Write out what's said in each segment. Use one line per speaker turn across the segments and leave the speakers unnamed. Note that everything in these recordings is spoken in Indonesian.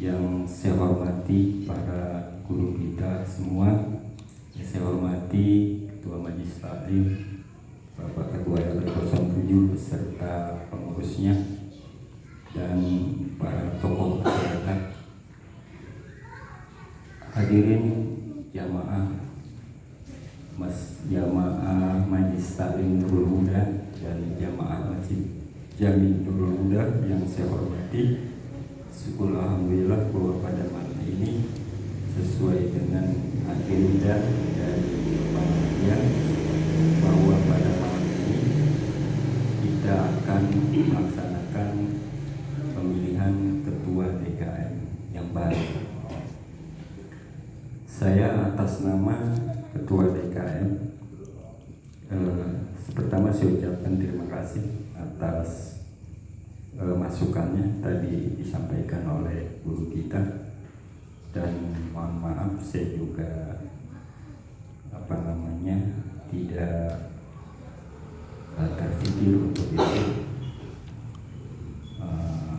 Yang saya hormati para guru kita semua, yang saya hormati Ketua Majelis Taklim Bapak Ketua RW 07 beserta pengurusnya dan para tokoh masyarakat, hadirin jamaah Majelis Taklim Nurul Huda dan jamaah Masjid Jami Nurul Huda yang saya hormati. Syukur alhamdulillah bahwa pada malam ini sesuai dengan agenda dari panitia bahwa pada malam ini kita akan melaksanakan pemilihan ketua DKM yang baru. Saya atas nama ketua DKM pertama saya ucapkan terima kasih atas masukannya tadi disampaikan oleh guru kita, dan mohon maaf saya juga tidak terpikir untuk itu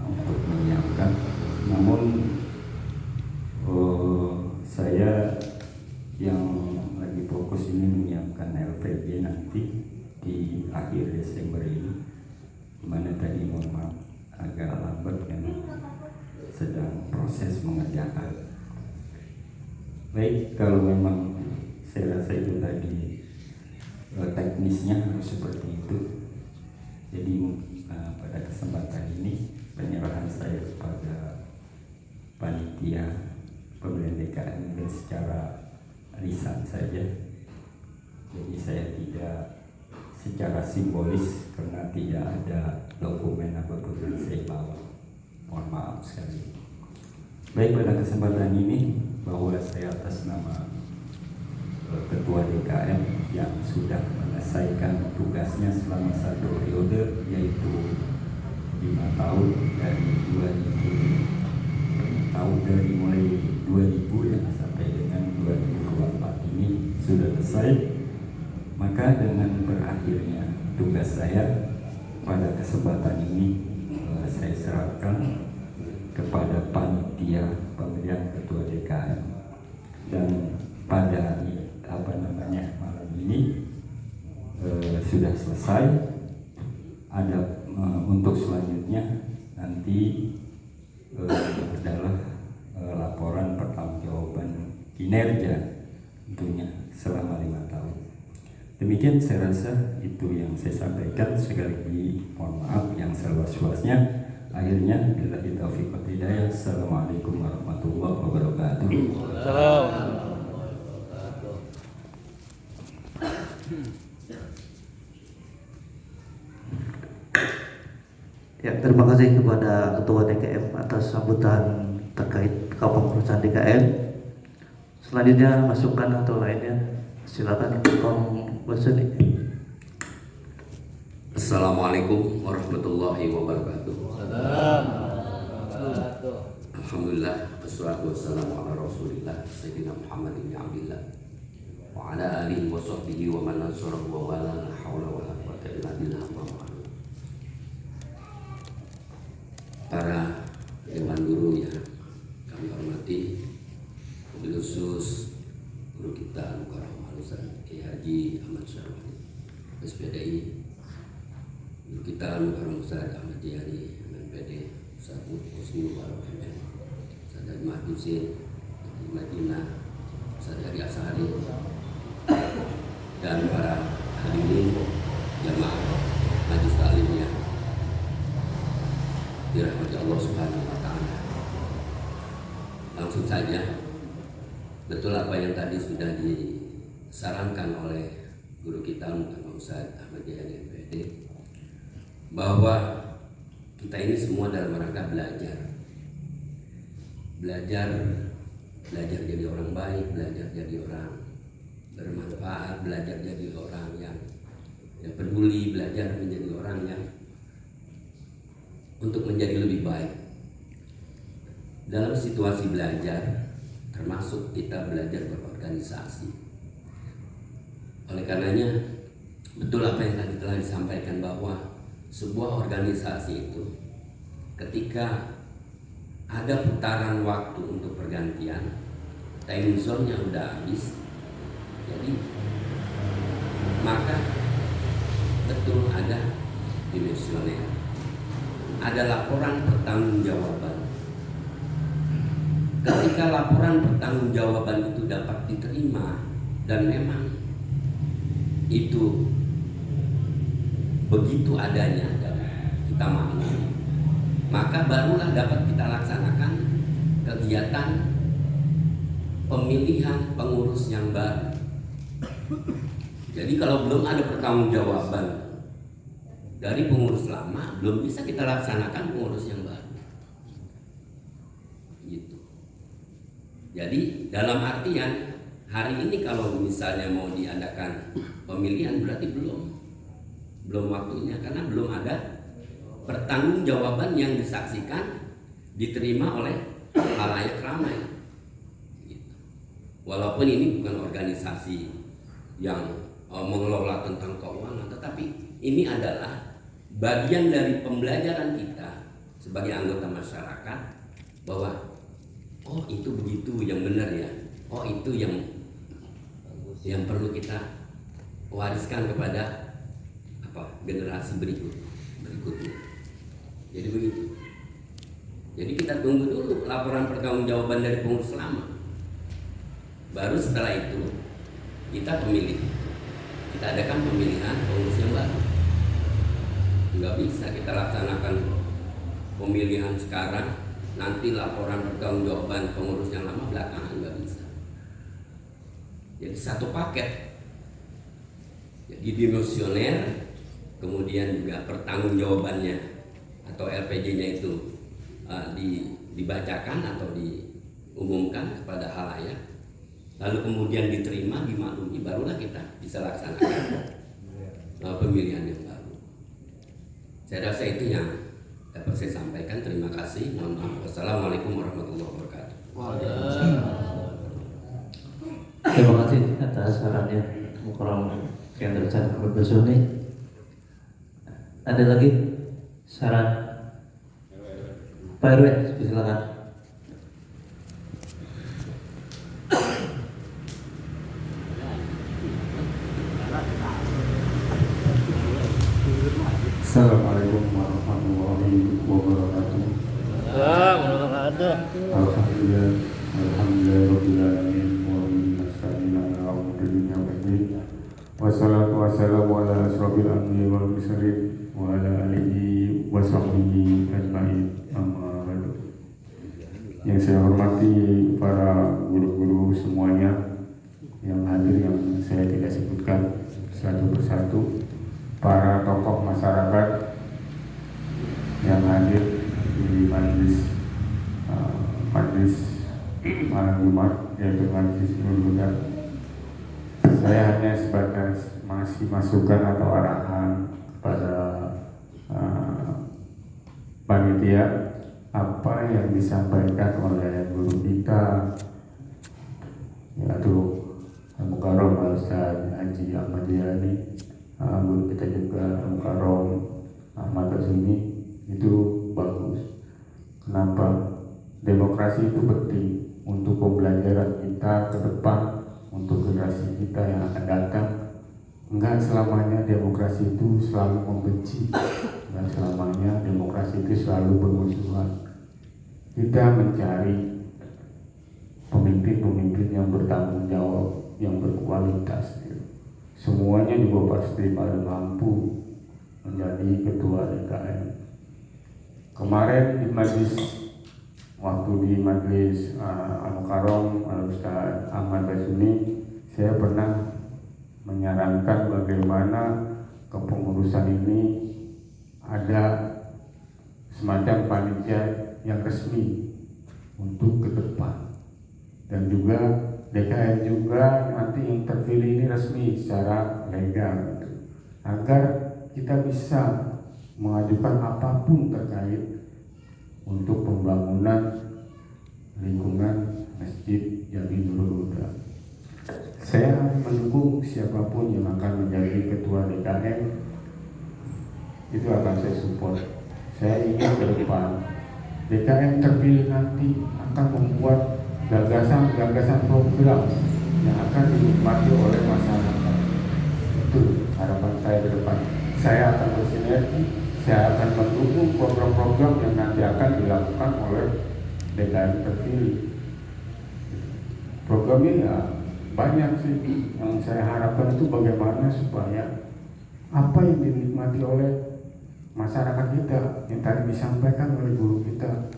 untuk menyiapkan. Namun saya yang lagi fokus ini menyiapkan LPG nanti di akhir Desember ini, dimana tadi mohon maaf agak lambat karena sedang proses mengerjakan. Baik, kalau memang saya rasa itu tadi teknisnya harus seperti itu. Jadi pada kesempatan ini penyerahan saya kepada panitia pemilihan DKM dan secara lisan saja. Jadi saya tidak secara simbolis karena tidak ada dokumen apapun yang saya bawa. Mohon maaf sekali. Baik, pada kesempatan ini bahwa saya atas nama Ketua DKM yang sudah menyelesaikan tugasnya selama 1 periode, yaitu 5 tahun dari 2000 tahun dari mulai 2000 yang sampai dengan 2024 ini sudah selesai. Maka dengan berakhirnya tugas saya pada kesempatan ini saya serahkan kepada panitia pemilihan ketua DKM, dan pada malam ini sudah selesai. Ada untuk selanjutnya nanti adalah laporan pertanggungjawaban kinerja tentunya selama 5 tahun. Demikian saya rasa itu yang saya sampaikan. Sekali lagi mohon maaf yang seluas-luasnya. Akhirnya billahi taufiq wal hidayah. Assalamualaikum warahmatullahi wabarakatuh.
Ya, terima kasih kepada Ketua DKM atas sambutan terkait kepengurusan DKM. Selanjutnya masukan atau lainnya, silakan Kong Baseni.
Assalamualaikum warahmatullahi wabarakatuh. Alhamdulillah, wassalatu wassalamu ala rasulillah Sayyidina Muhammad bin Abdillah wa ala alihi wa sahbihi wa man nasarahu wa wala la hawla wa la quwwata illa billah. Para dewan guru yang kami hormati, wabil khusus guru kita Mukarram Al-Ustaz Haji Ahmad Syarwani SPDI, guru kita Mukarram Ustaz Ahmad Jihari MPD, Ustaz Husni Mubarak MM, Ustaz Dari Mahdusin di Madinah, Ustaz Dari Asari, dan para hadirin jamaah Majelis Taklim yang dirahmati Allah Subhanahu wa Ta'ala. Langsung saja, betul apa yang tadi sudah disarankan oleh guru kita Muhammad Ustaz Ahmad Jihari MPD, bahwa kita ini semua dalam rangka belajar jadi orang baik, belajar jadi orang bermanfaat, belajar jadi orang yang peduli, belajar menjadi orang yang untuk menjadi lebih baik. Dalam situasi belajar, termasuk kita belajar berorganisasi. Oleh karenanya, betul apa yang tadi telah disampaikan bahwa sebuah organisasi itu ketika ada putaran waktu untuk pergantian, time zone-nya udah habis, jadi maka betul ada dimisioner, ada laporan pertanggungjawaban. Ketika laporan pertanggungjawaban itu dapat diterima dan memang itu begitu adanya dan kita maklumi, maka barulah dapat kita laksanakan kegiatan pemilihan pengurus yang baru. Jadi kalau belum ada pertanggungjawaban dari pengurus lama, belum bisa kita laksanakan pengurus yang baru. Gitu. Jadi dalam artian hari ini kalau misalnya mau diadakan pemilihan berarti belum waktunya, karena belum ada pertanggungjawaban yang disaksikan, diterima oleh khalayak ramai. Gitu. Walaupun ini bukan organisasi yang mengelola tentang keuangan, tetapi ini adalah bagian dari pembelajaran kita sebagai anggota masyarakat bahwa oh itu begitu yang benar ya, oh itu yang perlu kita wariskan kepada generasi berikutnya. Jadi begitu. Jadi kita tunggu dulu laporan pertanggungjawaban dari pengurus lama. Baru setelah itu kita kita adakan pemilihan pengurus yang baru. Nggak bisa kita laksanakan pemilihan sekarang, nanti laporan pertanggungjawaban pengurus yang lama belakangan, nggak bisa. Jadi satu paket. Jadi dimisioner, kemudian juga pertanggungjawabannya atau LPJ-nya itu dibacakan atau diumumkan kepada halayak, lalu kemudian diterima, dimaklumi, barulah kita bisa laksanakan pemilihan yang baru. Saya rasa itu yang dapat saya sampaikan. Terima kasih. Mohon maaf. Wassalamualaikum warahmatullahi wabarakatuh.
Terima kasih atas sarannya Mukarram yang tercatat berbesoni. Ada lagi saran Pak RW, silakan.
Assalamualaikum warahmatullahi wabarakatuh. Alhamdulillah, rabbil alamin, wa bihi nasta'in ala umuri dunya waddin. Wassalatu wassalamu ala asrofil anbiya'i wal mursalin wa ala alihi wa sahbihi ajma'in. Amma ba'du. Yang saya hormati para guru-guru semuanya yang hadir, yang saya tidak sebutkan satu persatu, para tokoh masyarakat yang hadir di majlis malam Jumat, yaitu majlis Nurul Huda. Saya hanya sebatas masih masukan atau arahan kepada panitia apa yang disampaikan oleh guru kita, yaitu Mukarram Al-Ustaz Haji Ahmad Yani, guru kita juga Mukarram Ahmad Basuni, itu bagus. Kenapa? Demokrasi itu penting untuk pembelajaran kita ke depan, untuk generasi kita yang akan datang. Enggak selamanya demokrasi itu selalu membenci, enggak selamanya demokrasi itu selalu bermusuhan. Kita mencari pemimpin-pemimpin yang bertanggung jawab, yang berkualitas. Semuanya juga pasti pada mampu menjadi ketua DKM. Kemarin di majlis Al-Mukarram Al-Ustaz Ahmad Basuni, saya pernah menyarankan bagaimana kepengurusan ini ada semacam panitia yang resmi untuk ke depan, dan juga DKM juga nanti yang terpilih ini resmi secara legal, agar kita bisa mengajukan apapun terkait untuk pembangunan lingkungan Masjid Jami Nurul Huda. Saya mendukung siapapun yang akan menjadi ketua DKM, itu akan saya support. Saya ingin ke depan DKM terpilih nanti akan membuat gagasan-gagasan program yang akan dinikmati oleh masyarakat. Itu harapan saya ke depan. Saya akan bersinergi, saya akan mendukung program-program yang nanti akan dilakukan oleh DKM terpilih. Programnya ya banyak sih, yang saya harapkan itu bagaimana supaya apa yang dinikmati oleh masyarakat kita yang tadi disampaikan oleh guru kita,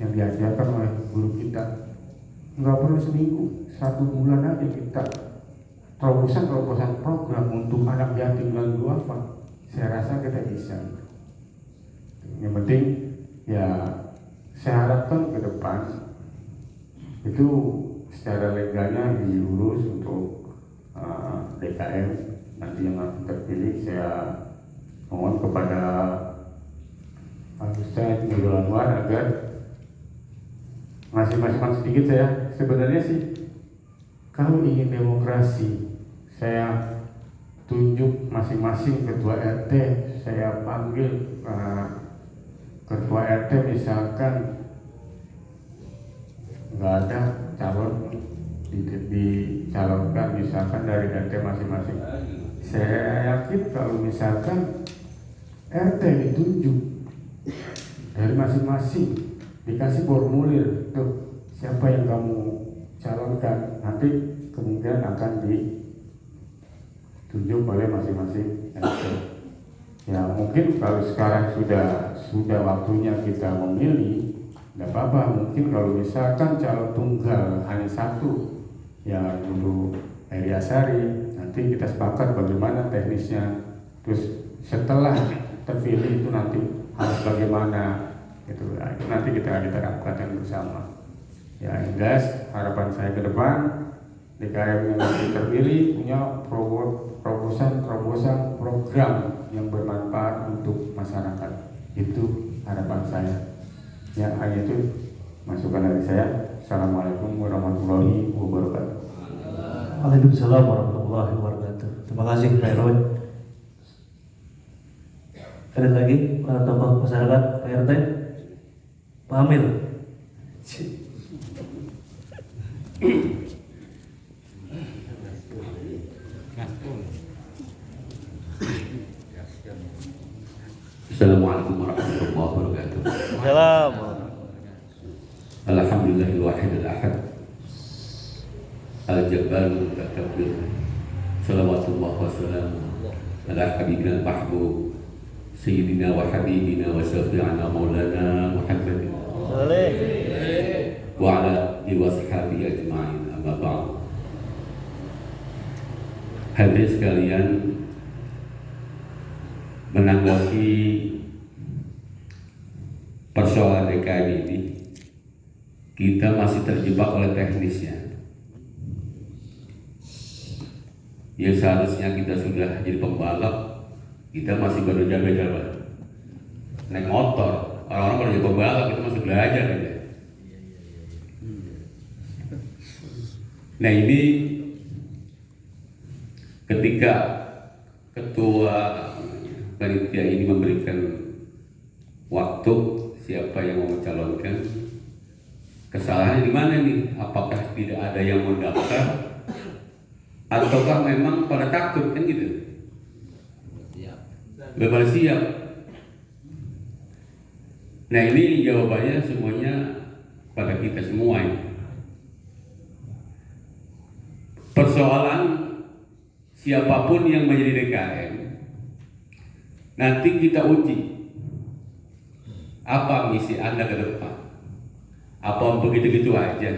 yang diajarkan oleh guru kita, nggak perlu seminggu, 1 bulan aja kita terobosan program untuk anak yatim dan duafa. Saya rasa kita bisa. Yang penting ya saya harapkan ke depan itu secara legalnya diurus untuk DKM nanti yang akan terpilih. Saya mohon kepada Pak Ustadz Nurul Anwar agar ngasih masukan sedikit. Saya sebenarnya sih kalau ingin demokrasi, saya tunjuk masing-masing ketua RT, saya panggil ketua RT misalkan nggak ada calon dicalonkan misalkan dari RT masing-masing. Saya yakin kalau misalkan RT ditunjuk dari masing-masing, dikasih formulir tuh siapa yang kamu calonkan, nanti kemungkinan akan ditunjuk oleh masing-masing RT. Ya mungkin kalau sekarang sudah waktunya kita memilih, tidak apa-apa. Mungkin kalau misalkan calon tunggal hanya satu, ya dulu Heri Asari, nanti kita sepakat bagaimana teknisnya. Terus setelah terpilih itu nanti harus bagaimana, itu nanti kita rapatkan bersama. Ya yang jelas harapan saya ke depan DKM yang nanti terpilih punya terobosan program yang bermanfaat untuk masyarakat. Itu harapan saya. Ya hanya itu masukan dari saya. Assalamualaikum warahmatullahi wabarakatuh.
Waalaikumsalam warahmatullahi wabarakatuh. Terima kasih Pak Erwin. Ada lagi para tokoh masyarakat Pak RT? Pak Amir.
Assalamualaikum warahmatullahi wabarakatuh.
Salam.
Alhamdulillahil wahidil ahad al-jabbar al-mutakabbir. Salawatullah wa salamu ala habibina al-mahbub sayyidina wa habibina wa syafi'ina maulana Muhammadin wa ala alihi wa sahbihi ajma'in. Amma ba'd. Hadirin sekalian, menanggapi persoalan DKM ini, kita masih terjebak oleh teknisnya. Yang seharusnya kita sudah jadi pembalap, kita masih baru jaga-jaga naik motor. Orang-orang baru jadi pembalap, kita masih belajar aja. Nah ini ketika ketua panitia ini memberikan waktu siapa yang mau mencalonkan, kesalahannya di mana nih? Apakah tidak ada yang mau daftar, ataukah memang pada takut kan gitu? Belum pada siap. Nah ini jawabannya semuanya pada kita semua ini. Persoalan siapapun yang menjadi DKM, nanti kita uji apa misi Anda ke depan. Apa begitu-gitu aja?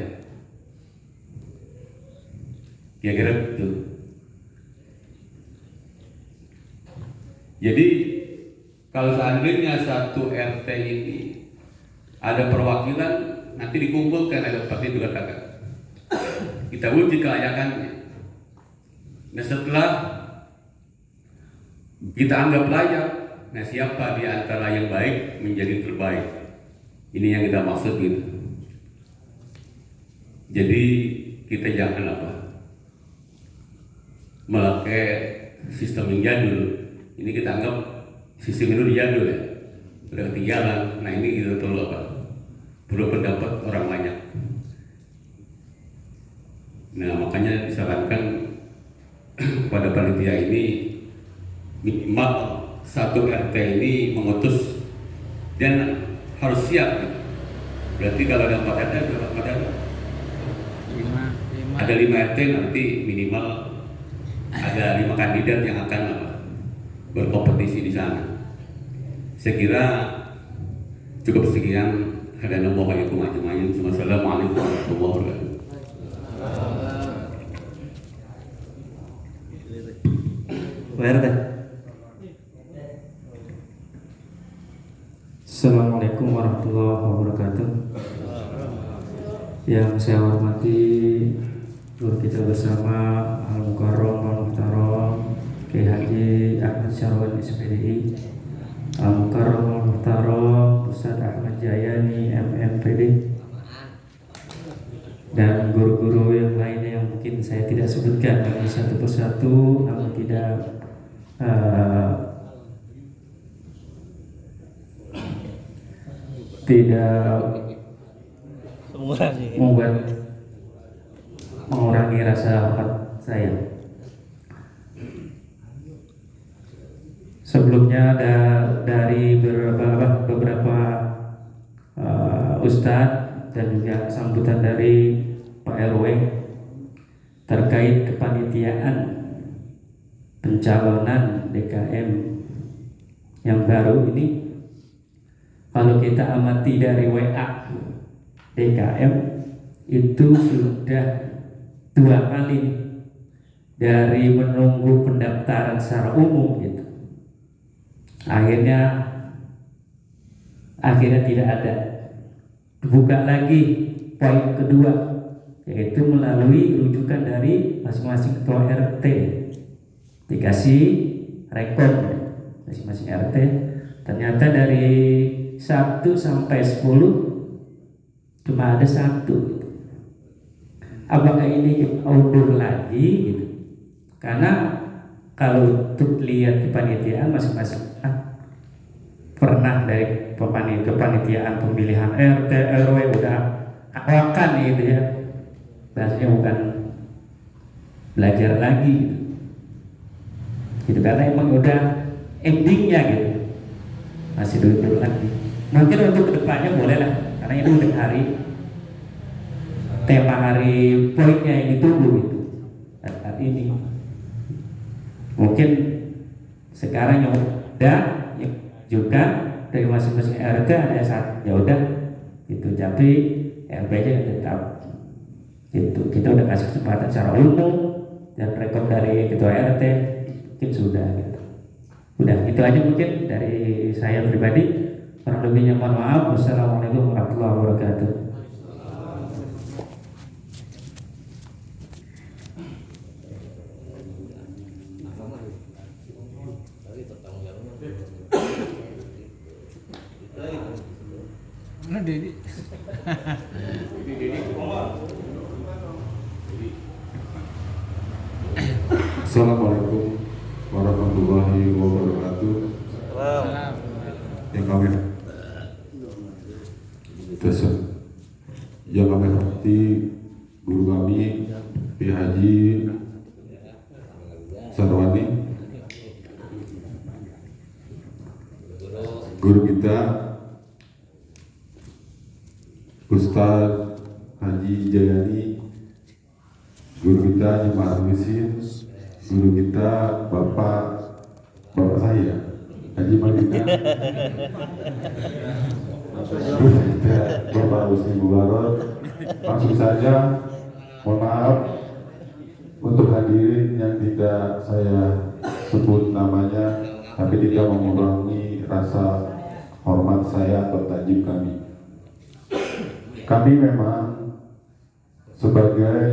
Kira-kira betul. Jadi kalau seandainya satu RT ini ada perwakilan, nanti dikumpulkan, ada seperti itu katakan. Kita uji kelayakannya. Nah setelah kita anggap layak, nah siapa di antara yang baik menjadi terbaik? Ini yang kita maksud gitu. Jadi kita jangan memakai sistem yang jadul. Ini kita anggap sistem itu jadul ya, udah ketinggalan. Nah ini kita perlu
berpendapat orang banyak. Nah, makanya disarankan kepada panitia ini minimal satu RT ini mengutus dan harus siap. Berarti kalau ada 4 RT ada 4 RT? Ada 5 RT, nanti minimal ada 5 kandidat yang akan berkompetisi di sana. Saya kira cukup sekian. Assalamualaikum warahmatullahi wabarakatuh.
PRT. Assalamualaikum warahmatullahi wabarakatuh. Yang saya hormati guru kita bersama Al-Mukarram Al-Muhtaram Kiai Haji Ahmad Syarwan SPDI, Al-Mukarram Al-Muhtaram Ustaz Ahmad Jayani MMPD, dan guru-guru yang lainnya yang mungkin saya tidak sebutkan satu persatu, namun tidak mengurangi rasa hormat saya. Sebelumnya dari beberapa ustadz dan juga sambutan dari Pak RW terkait kepanitiaan pencalonan DKM yang baru ini. Kalau kita amati dari WA DKM itu sudah 2 kali dari menunggu pendaftaran secara umum gitu. Akhirnya tidak ada. Buka lagi poin kedua, yaitu melalui rujukan dari masing-masing ketua RT, dikasih rekod masing-masing RT. Ternyata dari 1 sampai 10 cuma ada 1 gitu. Apakah ini undur lagi gitu? Karena kalau untuk lihat kepanitiaan masing-masing pernah dari kepanitiaan pemilihan RT RW udah awakan gitu ya, bahasanya bukan belajar lagi gitu, karena emang udah endingnya gitu, masih dulu lagi. Mungkin untuk kedepannya boleh lah, karena ini udah tema hari poinnya yang ditunggu gitu saat ini. Mungkin sekarang yang udah juga dari masing-masing RT ada 1, ya udah itu, tapi RP-nya tetap itu. Kita udah kasih kesempatan secara umum dan rekod dari ketua RT mungkin sudah gitu. Udah itu aja mungkin dari saya pribadi. Kurang lebihnya mohon maaf. Wassalamualaikum warahmatullahi wabarakatuh.
Mana Dedi?
Assalamualaikum warahmatullahi wabarakatuh. Yang kami hormati guru kami P. Haji Sarwani, guru kita Ustaz Haji Jayani, guru kita Jemaah Misin, guru kita Bapak saya Haji Madina, guru kita Bapak Husni Mubarak. Langsung saja, mohon maaf untuk hadirin yang tidak saya sebut namanya, tapi tidak mengurangi rasa hormat saya atau tajib kami. Kami memang sebagai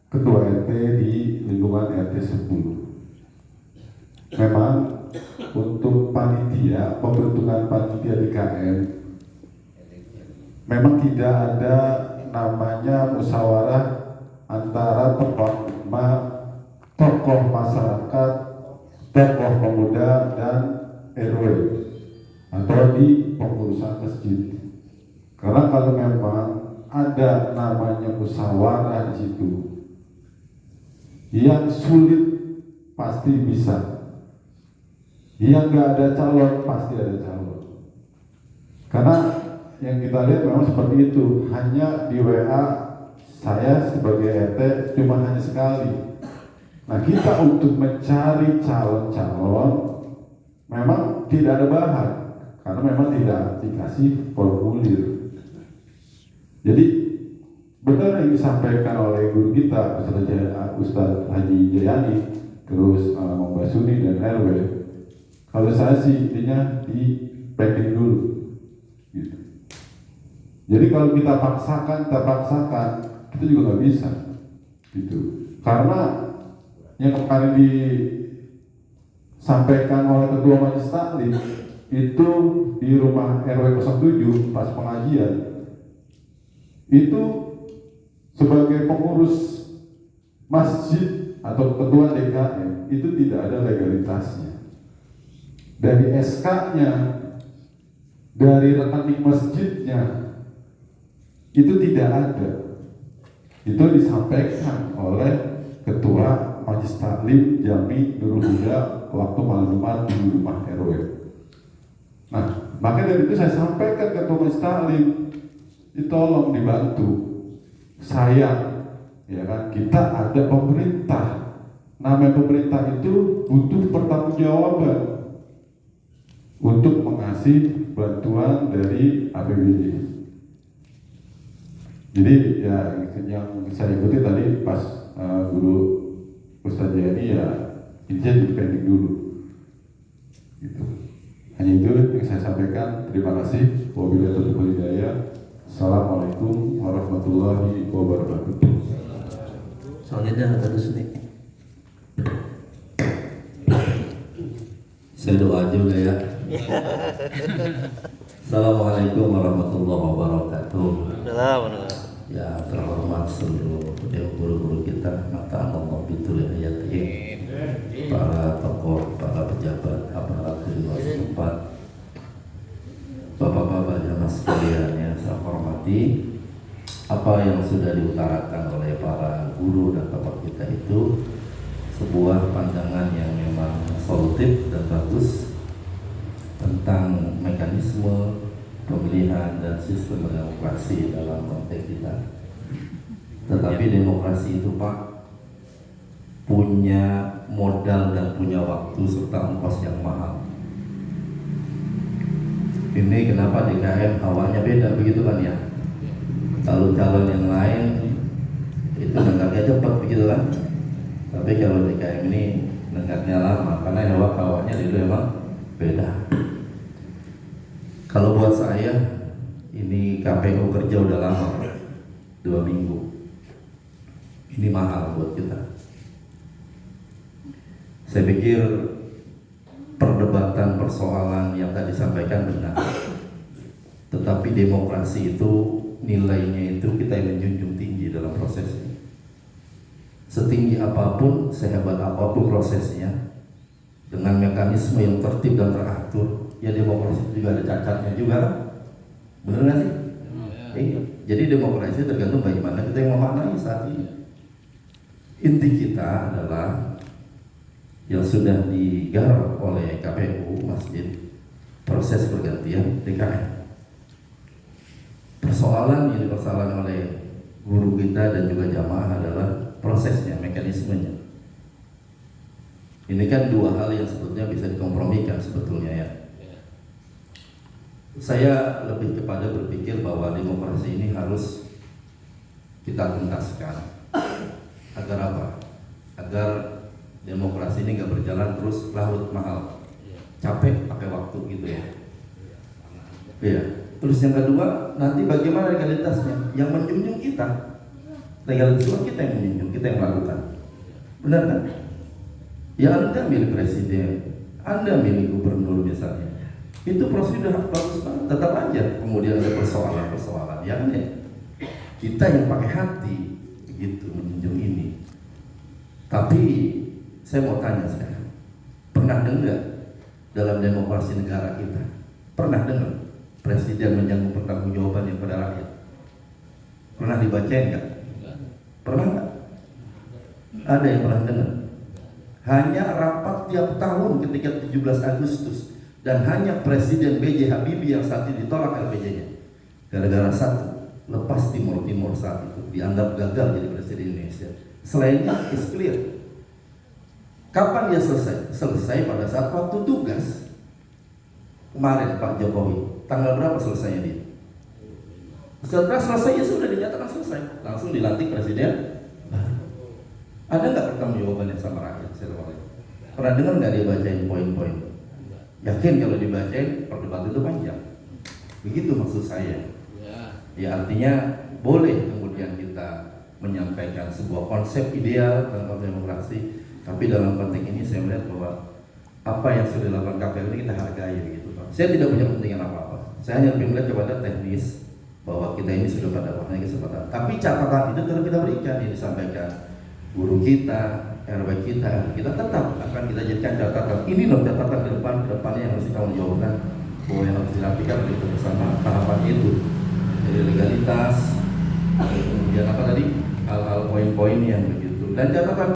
ketua RT di lingkungan RT 10. Memang untuk panitia, pembentukan panitia DKM memang tidak ada namanya musyawarah antara tokoh masyarakat, tokoh pemuda dan RW atau di pengurusan masjid. Karena kalau memang ada namanya musyawarah di situ, yang sulit pasti bisa, yang nggak ada calon pasti ada calon. Karena yang kita lihat memang seperti itu. Hanya di WA saya sebagai RT cuma hanya sekali. Nah, kita untuk mencari calon-calon memang tidak ada bahan, karena memang tidak dikasih formulir. Jadi benar yang disampaikan oleh guru kita Ustadz Haji Jayani, terus Mbak Suni dan RW. Kalau saya sih intinya di pending dulu, gitu. Jadi kalau kita paksakan, kita juga nggak bisa, gitu. Karena yang kemarin disampaikan oleh Ketua Majelis Taklim itu di rumah RW 07 pas pengajian, itu sebagai pengurus masjid atau ketua DKM itu tidak ada legalitasnya. Dari SK-nya, dari rekening masjidnya itu tidak ada. Itu disampaikan oleh Ketua Majelis Taklim Jami Nurul Huda waktu malam Jumat di rumah RW. Nah, makanya dari itu saya sampaikan ke Ketua Majelis Taklim, tolong dibantu. Sayang, ya kan, kita ada pemerintah. Namanya pemerintah itu butuh pertanggungjawaban untuk mengasih bantuan dari APBD. Jadi ya yang saya ikuti tadi pas guru Ustadz Jayani ya intinya dipending dulu. Gitu. Hanya itu yang saya sampaikan. Terima kasih. Wabillahi taufiq wal hidayah. Assalamualaikum warahmatullahi wabarakatuh.
Selanjutnya ada Suni. Saya doa juga ya. Assalamualaikum warahmatullahi wabarakatuh. Ya, terhormat seluruh guru-guru kita, mata Allah bitul hayatihim, para tokoh, para pejabat, aparat di luar tempat, bapak-bapak jamaah sekalian yang saya hormati. Apa yang sudah diutarakan oleh para guru dan tokoh kita itu sebuah pandangan yang memang solutif dan bagus tentang mekanisme pemilihan dan sistem demokrasi dalam konteks kita. Tetapi demokrasi itu Pak punya modal dan punya waktu serta ongkos yang mahal. Ini kenapa DKM awalnya beda begitu kan ya? Kalau calon yang lain itu nenggaknya cepat begitu kan? Tapi kalau DKM ini nenggaknya lama karena awalnya dulu memang beda. Kalau buat saya ini KPU kerja udah lama, 2 minggu. Ini mahal buat kita. Saya pikir perdebatan persoalan yang tadi disampaikan benar. Tetapi demokrasi itu nilainya itu kita yang menjunjung tinggi dalam prosesnya. Setinggi apapun, sehebat apapun prosesnya, dengan mekanisme yang tertib dan teratur, ya demokrasi juga ada cacatnya juga, benar nggak sih? Jadi demokrasi tergantung bagaimana kita yang memaknai saat ini. Inti kita adalah yang sudah digarap oleh KPU Masjid, proses pergantian DKM. Persoalan yang dipersoalkan oleh guru kita dan juga jamaah adalah prosesnya, mekanismenya. Ini kan dua hal yang sebetulnya bisa dikompromikan sebetulnya ya. Saya lebih kepada berpikir bahwa demokrasi ini harus kita tuntaskan. Agar apa? Agar demokrasi ini nggak berjalan terus larut mahal, capek pakai waktu gitu ya. Iya. Terus yang kedua, nanti bagaimana legalitasnya? Yang menjunjung kita, legalitas kita yang menjunjung, kita yang melakukan. Benar kan? Ya Anda milih presiden, Anda milih gubernur misalnya, itu prosedur bagus banget. Tetap aja kemudian ada persoalan-persoalan yang kita yang pakai hati begitu menjunjung ini. Tapi saya mau tanya sekarang, pernah dengar dalam demokrasi negara kita? Pernah dengar
presiden menyangkut pertanggungjawabannya pada rakyat? Pernah dibacain nggak? Pernah nggak? Ada yang pernah dengar? Hanya rapat tiap tahun ketika 17 Agustus dan hanya Presiden B.J. Habibie yang saat itu ditolak LPJ-nya gara-gara satu, lepas Timur saat itu dianggap gagal jadi presiden Indonesia. Selainnya is clear. Kapan dia selesai? Selesai pada saat waktu tugas. Kemarin Pak Jokowi, tanggal berapa selesainya dia? Setelah selesai ya sudah dinyatakan selesai, langsung dilantik presiden. Ada nggak pertanggungjawabannya sama rakyat? Pernah dengar nggak dia bacain poin-poin? Yakin kalau dibacain perdebatan itu panjang. Begitu maksud saya. Ya artinya boleh kemudian kita menyampaikan sebuah konsep ideal tentang demokrasi, tapi dalam konteks ini saya melihat bahwa apa yang sudah dilakukan KPU ini kita hargai begitu Pak. Saya tidak punya kepentingan apa-apa. Saya hanya lebih melihat kepada teknis bahwa kita ini sudah pada waktunya kesempatan. Tapi catatan itu tetap kita berikan, yang disampaikan guru kita, RW kita tetap akan kita jadikan catatan. Ini loh catatan ke depannya yang harus ditanggung jawabkan, bahwa yang harus dirapikan begitu bersama tahapan itu. Jadi legalitas, kemudian apa tadi, hal-hal poin-poin yang begitu, dan catatan